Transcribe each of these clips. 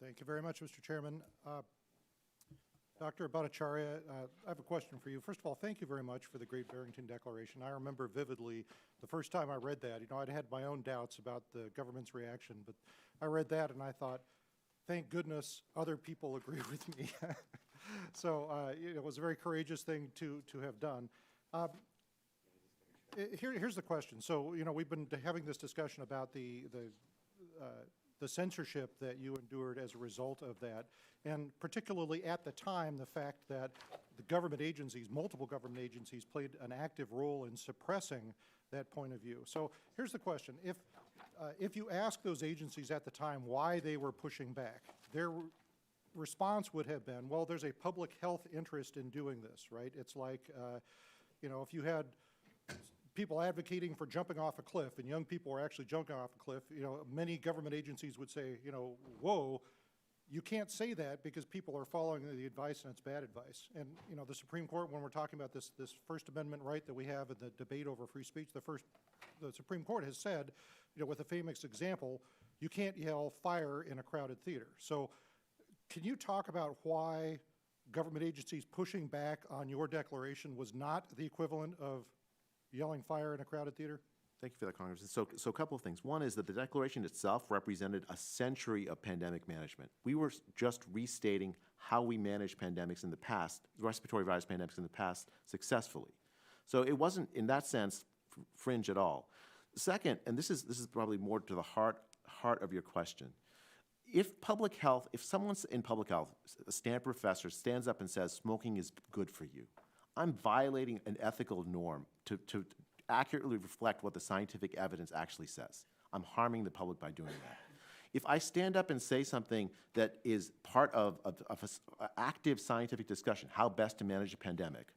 Thank you very much, Mr. Chairman. Dr. Bhattacharya, I have a question for you. First of all, thank you very much for the Great Barrington Declaration. I remember vividly the first time I read that. You know, I'd had my own doubts about the government's reaction, but I read that and I thought, thank goodness other people agree with me. So it was a very courageous thing to have done. Here's the question. So, you know, we've been having this discussion about the censorship that you endured as a result of that, and particularly at the time, the fact that the government agencies, multiple government agencies, played an active role in suppressing that point of view. So here's the question. If you ask those agencies at the time why they were pushing back, their response would have been, well, there's a public health interest in doing this, right? It's like, you know, if you had people advocating for jumping off a cliff and young people are actually jumping off a cliff, you know, many government agencies would say, you know, whoa, you can't say that because people are following the advice and it's bad advice. And, you know, the Supreme Court, when we're talking about this First Amendment right that we have in the debate over free speech, the Supreme Court has said, you know, with a famous example, you can't yell fire in a crowded theater. So can you talk about why government agencies pushing back on your declaration was not the equivalent of yelling fire in a crowded theater? Thank you for that, Congressman. So a couple of things. One is that the declaration itself represented a century of pandemic management. We were just restating how we managed pandemics in the past, respiratory virus pandemics in the past, successfully. So it wasn't, in that sense, fringe at all. Second, and this is probably more to the heart of your question, if public health, if someone's in public health, a Stanford professor stands up and says smoking is good for you, I'm violating an ethical norm to accurately reflect what the scientific evidence actually says. I'm harming the public by doing that. If I stand up and say something that is part of an active scientific discussion, how best to manage a pandemic,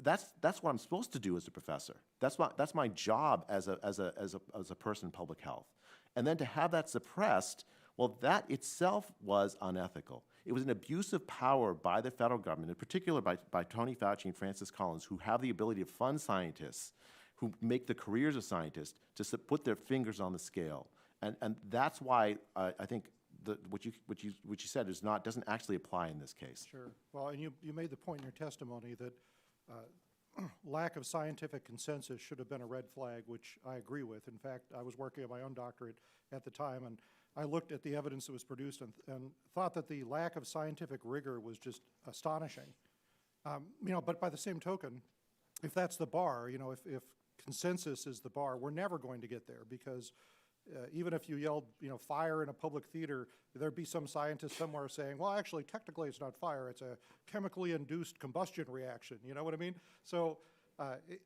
that's what I'm supposed to do as a professor. That's my job as a person in public health. And then to have that suppressed, well, that itself was unethical. It was an abuse of power by the federal government, in particular by Tony Fauci and Francis Collins, who have the ability to fund scientists, who make the careers of scientists, to put their fingers on the scale. And that's why I think what you said doesn't actually apply in this case. Sure. Well, and you made the point in your testimony that lack of scientific consensus should have been a red flag, which I agree with. In fact, I was working on my own doctorate at the time, and I looked at the evidence that was produced and thought that the lack of scientific rigor was just astonishing. You know, but by the same token, if that's the bar, you know, if consensus is the bar, we're never going to get there, because even if you yelled, you know, fire in a public theater, there'd be some scientist somewhere saying, well, actually, technically it's not fire, it's a chemically induced combustion reaction. You know what I mean? So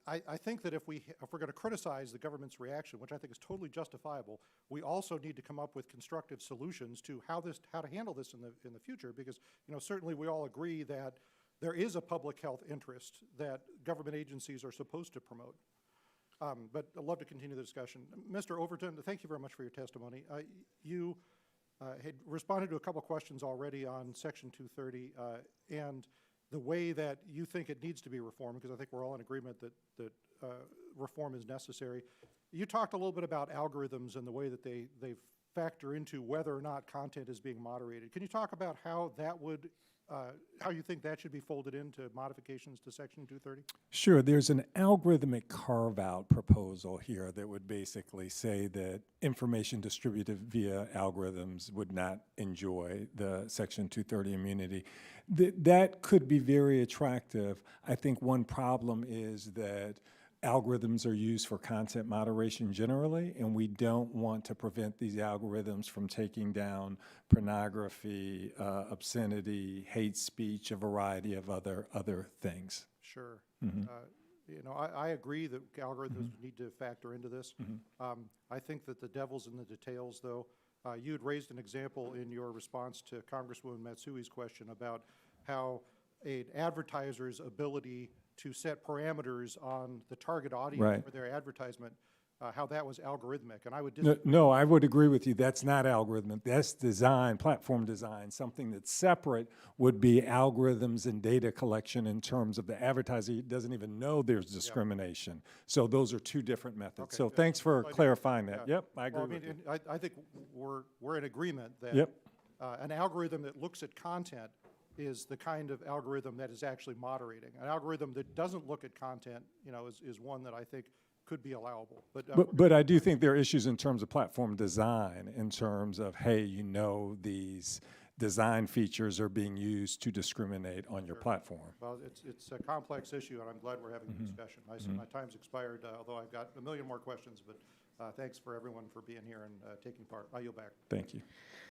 I think that if we're going to criticize the government's reaction, which I think is totally justifiable, we also need to come up with constructive solutions to how to handle this in the future, because, you know, certainly we all agree that there is a public health interest that government agencies are supposed to promote. But I'd love to continue the discussion. Mr. Overton, thank you very much for your testimony. You had responded to a couple questions already on Section 230 and the way that you think it needs to be reformed, because I think we're all in agreement that reform is necessary. You talked a little bit about algorithms and the way that they factor into whether or not content is being moderated. Can you talk about how that would how you think that should be folded into modifications to Section 230? Sure. There's an algorithmic carve-out proposal here that would basically say that information distributed via algorithms would not enjoy the Section 230 immunity. That could be very attractive. I think one problem is that algorithms are used for content moderation generally, and we don't want to prevent these algorithms from taking down pornography, obscenity, hate speech, a variety of other things. Sure. You know, I agree that algorithms need to factor into this. I think that the devil's in the details, though. You had raised an example in your response to Congresswoman Matsui's question about how an advertiser's ability to set parameters on the target audience for their advertisement, how that was algorithmic, and I would disagree. No, I would agree with you. That's not algorithmic. That's design, platform design. Something that's separate would be algorithms and data collection in terms of the advertiser doesn't even know there's discrimination. So those are two different methods. Okay, so thanks for clarifying that. Yeah. Yep, I agree well, with you. I think we're in agreement that An algorithm that looks at content is the kind of algorithm that is actually moderating. An algorithm that doesn't look at content, is one that I think could be allowable. But I do think there are issues in terms of platform design, in terms of, hey, these design features are being used to discriminate on your platform. Well, it's a complex issue, and I'm glad we're having a discussion. I see my time's expired, although I've got a million more questions, but thanks for everyone for being here and taking part. I yield back. Thank you.